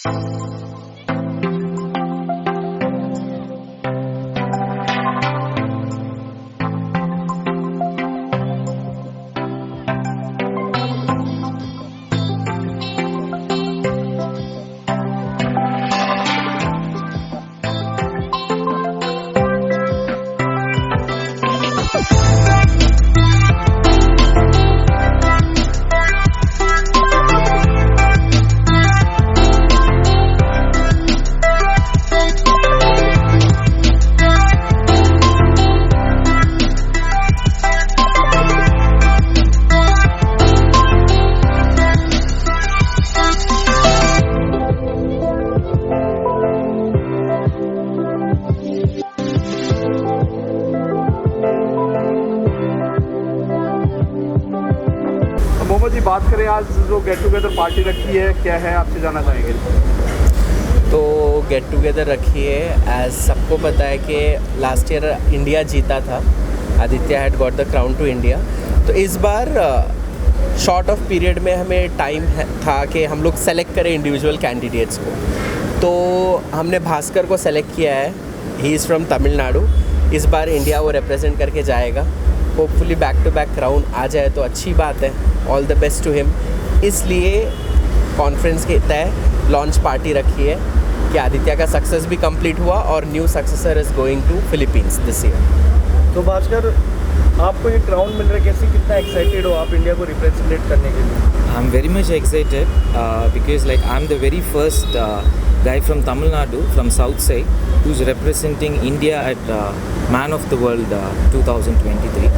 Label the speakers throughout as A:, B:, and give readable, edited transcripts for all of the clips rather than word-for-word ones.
A: मोहम्मद जी, बात करें आज जो गेट टुगेदर पार्टी रखी है, क्या है आपसे जानना चाहेंगे?
B: तो गेट टुगेदर रखी है, एज सबको पता है कि लास्ट ईयर इंडिया जीता था, Aditya had got the crown to India. तो इस बार शॉर्ट ऑफ पीरियड में हमें टाइम था कि हम लोग सेलेक्ट करें इंडिविजुअल कैंडिडेट्स को। तो हमने भास्कर को सेलेक्ट किया है, ही इज़ फ्रॉम तमिलनाडु। इस बार इंडिया वो रिप्रेजेंट करके जाएगा। Hopefully back to back crown आ जाए तो अच्छी बात है, all the best to him. इसलिए कॉन्फ्रेंस के तय लॉन्च पार्टी रखी है कि आदित्य का सक्सेस भी कंप्लीट हुआ और new successor is going to Philippines this year.
C: तो भास्कर, आपको ये क्राउन मिल रहा है, कैसे कितना एक्साइटेड हो आप इंडिया को रिप्रेजेंट करने के लिए?
D: I am very much excited because like I am the very first guy from Tamil Nadu, from South Side, who's representing India at Man of the World 2023,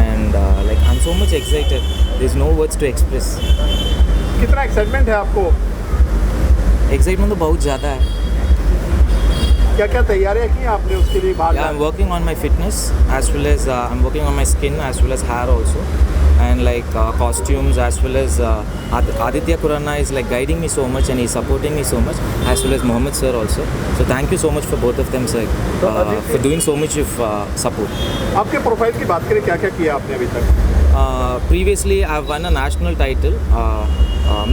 D: and like I'm so much excited. There's no words to express.
A: कितना excitement है आपको?
D: Excitement तो बहुत ज़्यादा है।
A: क्या क्या तैयारियां की आपने उसके लिए?
D: Yeah, I'm working on my fitness as well as I'm working on my skin as well as hair also, and like costumes as well as Aditya Kurana is like guiding me so much and he's supporting me so much, as well as Mohammed sir also. So thank you so much for both of them, sir, for doing so much of support.
A: आपके profile की बात करें, क्या क्या किया आपने अभी तक?
D: Previously I've won a national title,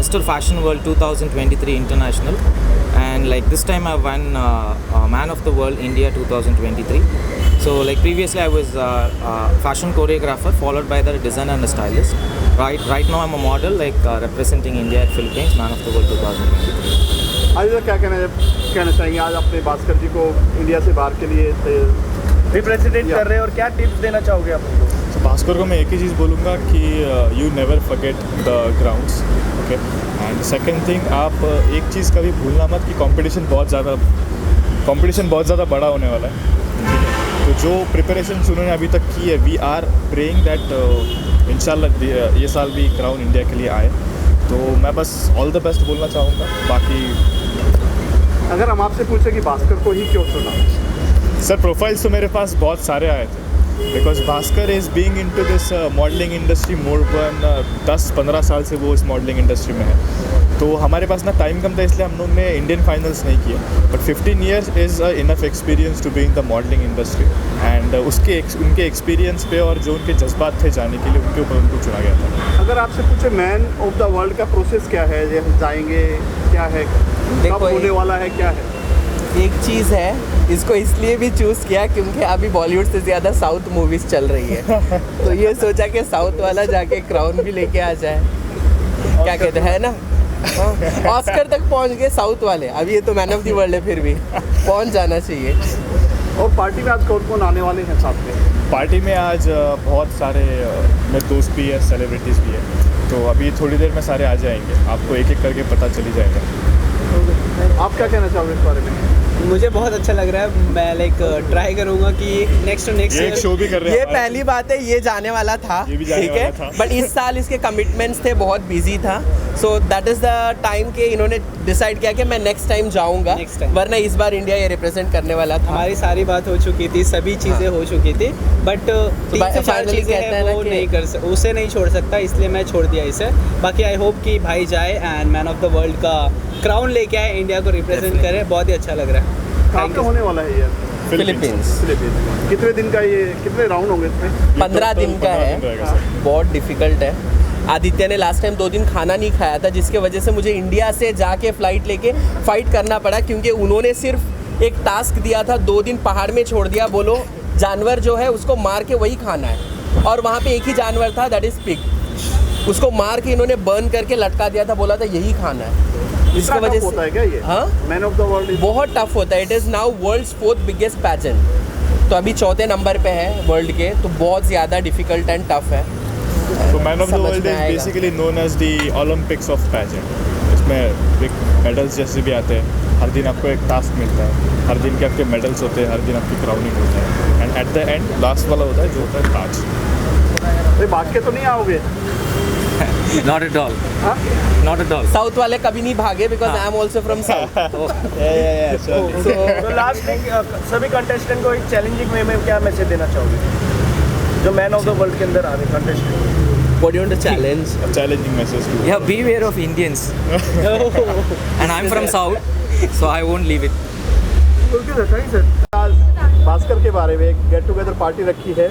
D: Mr. Fashion World 2023 International, and like this time I won Man of the World India 2023. So like previously I was fashion choreographer followed by the designer and the stylist. Right now I'm a model, like representing India at Philippines Man of the World 2023.
A: आज क्या कहना चाहिए आज अपने भास्कर जी को India से बाहर के लिए
C: रिप्रेजेंट कर रहे हैं, और क्या टिप्स देना चाहोगे आप उनको?
E: तो भास्कर को मैं एक ही चीज़ बोलूँगा कि you never forget the grounds, okay. And second thing, आप एक चीज़ कभी भूलना मत कि कंपटीशन बहुत ज़्यादा बड़ा होने वाला है, ठीक है। तो जो प्रिपरेशन उन्होंने अभी तक की है, वी आर प्रेइंग दैट इंशाल्लाह ये साल भी क्राउन इंडिया के लिए आए। तो मैं बस ऑल द बेस्ट बोलना चाहूँगा। बाकी
A: अगर हम आपसे पूछे कि भास्कर को ही क्यों चुना?
E: सर, प्रोफाइल्स तो मेरे पास बहुत सारे आए थे, because Bhaskar is being into this modelling industry more than 10-15 साल से वो इस मॉडलिंग इंडस्ट्री में है। तो हमारे पास ना टाइम कम था, इसलिए हम लोग ने इंडियन फाइनल्स नहीं किए, but 15 years is enough experience to be in the modelling industry. And उनके एक्सपीरियंस पे और जो उनके जज्बात थे जाने के लिए, उनके ऊपर उनको चुना गया था।
A: अगर आपसे पूछे मैन ऑफ द वर्ल्ड का प्रोसेस क्या है, जैसे जाएंगे, क्या है, कब होने वाला है, क्या है?
B: एक चीज़ है, इसको इसलिए भी चूज़ किया क्योंकि अभी बॉलीवुड से ज़्यादा साउथ मूवीज़ चल रही है। तो ये सोचा कि साउथ वाला जाके क्राउन भी लेके आ जाए। क्या कहते हैं ना, ऑस्कर तक पहुंच गए साउथ वाले। अभी ये तो मैन ऑफ द वर्ल्ड है, फिर भी पहुंच जाना चाहिए।
A: और पार्टी में आज कौन कौन आने वाले हैं साथ में?
E: पार्टी में आज बहुत सारे मेरे दोस्त भी है, सेलिब्रिटीज़ भी है। तो अभी थोड़ी देर में सारे आ जाएंगे, आपको एक एक करके पता चली जाएगा।
A: आप क्या कहना चाहोगे इस बारे में?
F: मुझे बहुत अच्छा लग रहा है। मैं लाइक ट्राई करूंगा कि नेक्स्ट
E: ये शो भी कर रहे हैं।
B: ये पहली बात है, ये जाने वाला था, ठीक है, बट इस साल इसके कमिटमेंट्स थे, बहुत बिजी था। So that is the time के इन्होंने डिसाइड किया कि मैं नेक्स्ट टाइम जाऊंगा, वरना इस बार इंडिया ये रिप्रेजेंट करने वाला था।
F: हमारी सारी बात हो चुकी थी, सभी चीज़ें हो चुकी थी, बट फाइनली कहते हैं वो नहीं उसे नहीं छोड़ सकता, इसलिए मैं छोड़ दिया इसे। बाकी आई होप कि भाई जाए and man of the world का क्राउन लेके आए, इंडिया को रिप्रेजेंट करे। बहुत ही अच्छा लग रहा है।
A: कहाँ पे होने वाला है ये?
B: फिलीपींस।
A: कितने दिन का ये, कितने राउंड होंगे इसमें?
B: 15 दिन का है, बहुत डिफिकल्ट है। आदित्य ने लास्ट टाइम 2 दिन खाना नहीं खाया था, जिसके वजह से मुझे इंडिया से जाके फ़्लाइट लेके फ़ाइट करना पड़ा, क्योंकि उन्होंने सिर्फ एक टास्क दिया था, 2 दिन पहाड़ में छोड़ दिया, बोलो जानवर जो है उसको मार के वही खाना है, और वहाँ पे एक ही जानवर था, दैट इज़ पिग। उसको मार के इन्होंने बर्न करके लटका दिया था, बोला था यही खाना है। इसकी वजह से
A: होता है क्या ये?
B: हाँ,
A: मैन ऑफ द वर्ल्ड
B: बहुत टफ होता है। It is now world's 4th biggest pageant, तो अभी 4थे नंबर पे है वर्ल्ड के, तो बहुत ज़्यादा डिफिकल्ट एंड टफ है।
E: तो मैन ऑफ द
B: समझ
E: वर्ल्ड
B: में
E: इज
B: आएगा।
E: Basically known as the Olympics of pageant. इसमें एक मेडल्स जैसे भी आते हैं, हर दिन आपको एक टास्क मिलता है, हर दिन के आपके मेडल्स होते हैं, हर दिन आपकी क्राउनिंग होता है, and at the end last वाला होता है जो होता है ताज।
A: अरे भाग के तो नहीं आओगे?
D: Not at all.
A: हाँ?
D: Not at all.
B: साउथ वाले कभी नहीं भागे, because I am also from south.
C: तो लास्ट में सभी कंटेस्टेंट को एक चैलेंजिंग वे में क्या मैसेज देना चाहोगे जो मैन ऑफ द वर्ल्ड के अंदर आ रहे contestant?
B: What do you want to challenge?
E: A challenging message to
D: Yeah, beware of Indians. And I'm from South, so I won't leave it.
C: Okay sir, thank sir.
A: आज भास्कर के बारे में एक get together party रखी है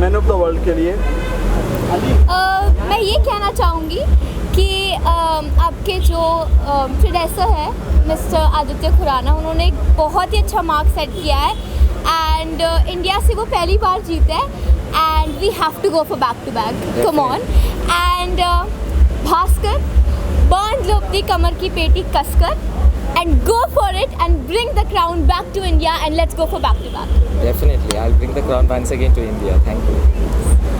A: man of the world के लिए।
G: मैं ये कहना चाहूँगी कि आपके जो प्रेडेसर है मिस्टर आदित्य खुराना, उन्होंने एक बहुत ही अच्छा मार्क सेट किया है, एंड इंडिया से वो पहली बार जीते हैं, and we have to go for back to back, come on. And Bhaskar, बांध लो अपनी कमर की पेटी कसकर, and go for it and bring the crown back to India, and let's go for back to back.
D: Definitely, I'll bring the crown once again to India. Thank you.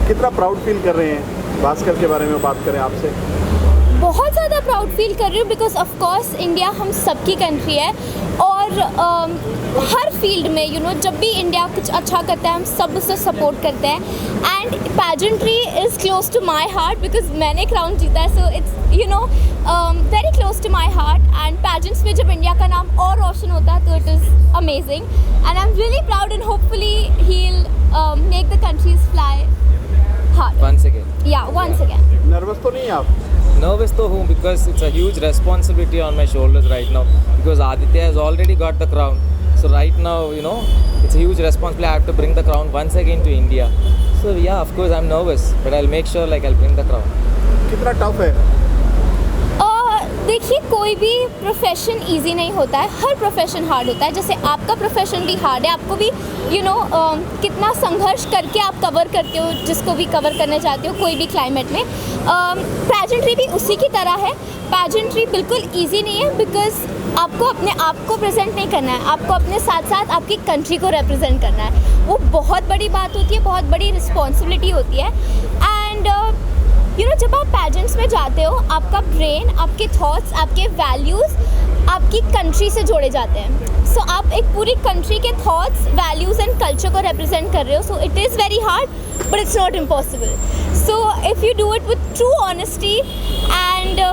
A: कितना proud feel कर रहे हैं भास्कर के बारे में बात करें आपसे?
G: बहुत ज़्यादा प्राउड फील कर रही हूँ, बिकॉज ऑफ कोर्स इंडिया हम सबकी कंट्री है, और हर फील्ड में जब भी इंडिया कुछ अच्छा करता है हम सब उसे सपोर्ट करते हैं, and pageantry is close to my heart, because मैंने क्राउन जीता है, so it's very close to my heart, and pageants में जब इंडिया का नाम और रोशन होता है तो it is amazing, and I am really proud, and hopefully he will make the countries fly hard
D: Once again.
G: या वंस अगेन।
A: नर्वस तो नहीं आप?
D: Nervous though whom, because it's a huge responsibility on my shoulders right now, because Aditya has already got the crown, so right now it's a huge responsibility. I have to bring the crown once again to India, so yeah, of course I'm nervous, but I'll make sure I'll bring the crown.
A: कितना tough है?
G: देखिए, कोई भी profession easy नहीं होता है, हर profession hard होता है। जैसे आपका प्रोफेशन भी हार्ड है, आपको भी कितना संघर्ष करके आप कवर करते हो जिसको भी कवर करना चाहते हो कोई भी क्लाइमेट में। पैजेंट्री भी उसी की तरह है। पैजेंट्री बिल्कुल इजी नहीं है, बिकॉज आपको अपने आप को प्रेजेंट नहीं करना है, आपको अपने साथ साथ आपकी कंट्री को रिप्रेजेंट करना है। वो बहुत बड़ी बात होती है, बहुत बड़ी रिस्पॉन्सिबिलिटी होती है, एंड जब आप पैजेंट्स में जाते हो, आपका ब्रेन, आपके थॉट्स, आपके वैल्यूज़ आपकी कंट्री से जोड़े जाते हैं। सो आप एक पूरी कंट्री के थॉट्स, वैल्यूज़ एंड कल्चर को रिप्रेजेंट कर रहे हो। So it is very hard, but it's not impossible. So if you do it with true honesty and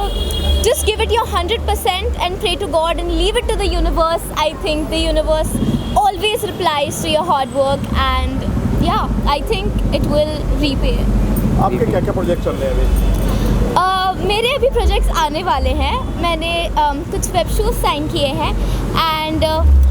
G: just give it your 100% and pray to God and leave it to the universe, I think the universe always replies to your hard work, and yeah, I think it will repay.
A: आपके क्या क्या project चल रहे हैं अभी?
G: मेरे अभी projects आने वाले हैं। मैंने कुछ वेब शोज साइन किए हैं, एंड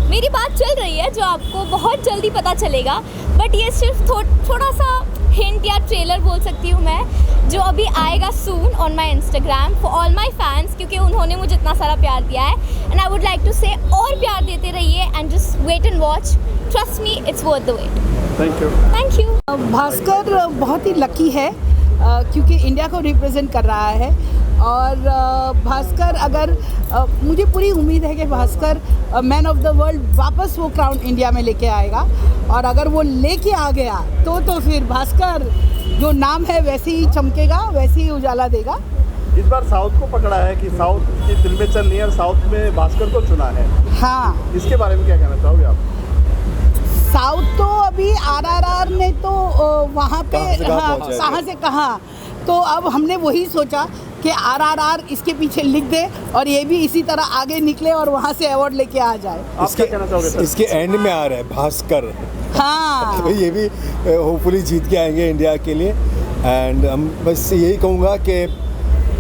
G: मेरी बात चल रही है जो आपको बहुत जल्दी पता चलेगा, बट ये सिर्फ थोड़ा सा हिंट या ट्रेलर बोल सकती हूँ मैं, जो अभी आएगा soon on my Instagram for all my fans, क्योंकि उन्होंने मुझे इतना सारा प्यार दिया है, and I would like to say और प्यार देते रहिए, and just wait and watch, trust me, it's worth the wait.
A: Thank you.
G: Thank you.
H: Bhaskar बहुत ही लकी है क्योंकि इंडिया को रिप्रेजेंट कर रहा है, और भास्कर अगर मुझे पूरी उम्मीद है कि Bhaskar man of the world वापस वो क्राउन इंडिया में लेके आएगा, और अगर वो लेके आ गया तो फिर भास्कर जो नाम है वैसे ही चमकेगा, वैसे ही उजाला देगा।
A: इस बार साउथ को पकड़ा है कि साउथ की दिल में चल रही है और साउथ में भास्कर को चुना है।
H: हाँ,
A: इसके बारे में क्या कहना चाहोगे आप?
H: साउथ तो अभी आरआरआर ने तो वहाँ पे कहाँ से कहाँ, तो अब हमने वही सोचा कि आरआरआर इसके पीछे लिख दे और ये भी इसी तरह आगे निकले और वहाँ से अवार्ड लेके आ जाए।
A: आप क्या कहना चाहोगे सर?
I: इसके एंड में आ रहा है भास्कर।
H: हाँ,
I: तो ये भी होपफुली जीत के आएंगे इंडिया के लिए, एंड हम बस यही कहूँगा कि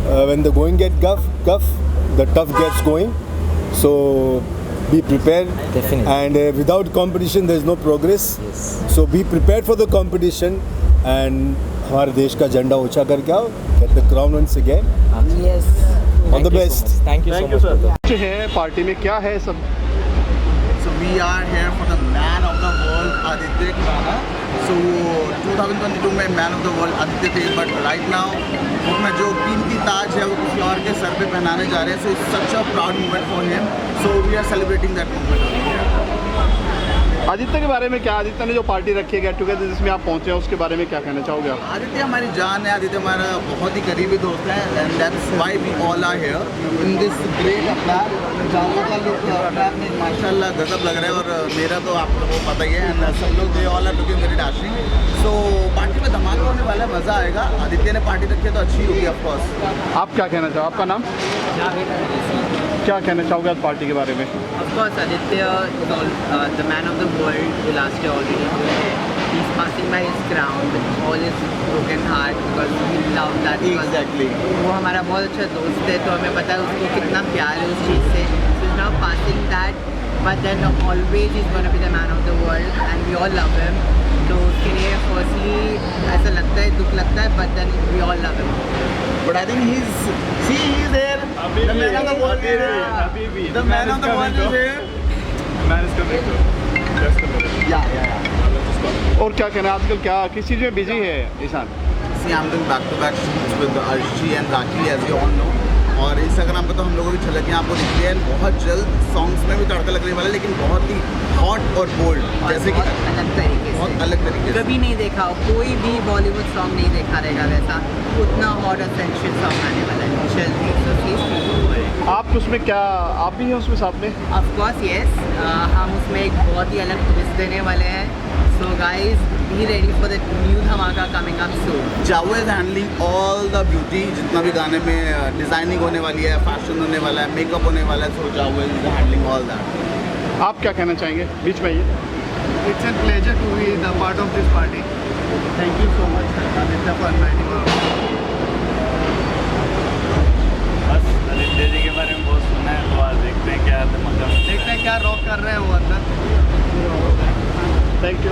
I: when the going get tough the tough gets going, so be prepared.
D: Definitely.
I: And without competition there is no progress.
D: Yes.
I: So be prepared for the competition, and हमारे देश का झंडा ऊंचा करके आओ, get the crown once again.
H: Yes
I: all the best.
D: Thank you so much.
A: कुछ है party में, क्या है सब?
J: So we are here for the man of the world Aditya Khurana. So 2022 में man of the world Aditya थे, but right now उसमें जो कीमती ताज है वो किसी और के सर पे पहनाने जा रहे हैं. So it's such a proud moment for him. So we are celebrating that moment over here.
A: Aditya के बारे में क्या, आदित्य ने जो पार्टी रखी है गेट टुगेदर जिसमें आप पहुंचे हैं, उसके बारे में क्या कहना चाहोगे आप?
J: आदित्य हमारी जान है, आदित्य हमारा बहुत ही करीबी दोस्त है, and that's why we all are here in this great iftar. Jama का लुक अफ्तार में माशाल्लाह गजब लग रहा है, और मेरा तो आप लोगों को पता ही है, एंड सब लोग they all are looking very dashing. So party में धमाका होने वाला है, मज़ा आएगा. आदित्य ने पार्टी रखी है तो अच्छी होगी ऑफ कोर्स.
A: आप क्या कहना चाहो, आपका नाम क्या कहना चाहोगे आज पार्टी के बारे में?
K: Of course, Aditya is the man of the world who last year already was. He's passing by his crown with all his broken heart because we love that.
J: Exactly.
K: वो हमारा बहुत अच्छा दोस्त है, तो हमें पता है उसको कितना प्यार है उस चीज़ से. So he's now passing that, but then always he's going to be the man of the world and we all love him. तो उसके लिए firstly ऐसा लगता है, दुख लगता है, but then we all love him.
J: But I think he's there. The man of the world is here. The man of the world is here.
A: Man is coming.
J: Yeah.
A: और क्या कहना है आजकल, क्या किस चीज़ में बिजी है Ishan?
J: See, I'm doing back-to-back shoots with Archie and Rakhi, as you all know. और इंस्टाग्राम पे तो हम लोगों की झलकियाँ आपको दिखती है. बहुत जल्द सॉन्ग्स में भी तड़का लगने वाला है, लेकिन बहुत ही हॉट और बोल्ड, जैसे कि
K: बहुत अलग तरीके से,
J: बहुत अलग तरीके से.
K: कभी नहीं देखा हो, कोई भी बॉलीवुड सॉन्ग नहीं देखा रहेगा वैसा. उतना हॉट और सेंशियल सॉन्ग आने वाला है जल्दी. सो प्लीज
A: आप उसमें क्या, आप भी हैं उसमें साथ में?
K: ऑफ कोर्स यस, हम उसमें एक बहुत ही अलग ट्विस्ट देने वाले हैं. So guys be ready for the new dhamaka coming up soon.
J: Javed is handling all the beauty, जितना भी गाने में डिज़ाइनिंग होने वाली है, फैशन होने वाला है, मेकअप होने वाला है. So Javed is handling all that.
A: आप क्या कहना चाहेंगे बीच में ये?
J: It's a pleasure to be the part of this party. Thank you so much, Aditya, for inviting us.
C: बस आदित्य जी के बारे में बहुत सुना है, तो आज देखते हैं क्या धमाका, देखते हैं क्या रॉक कर रहे हैं वो अंदर.
A: Thank you.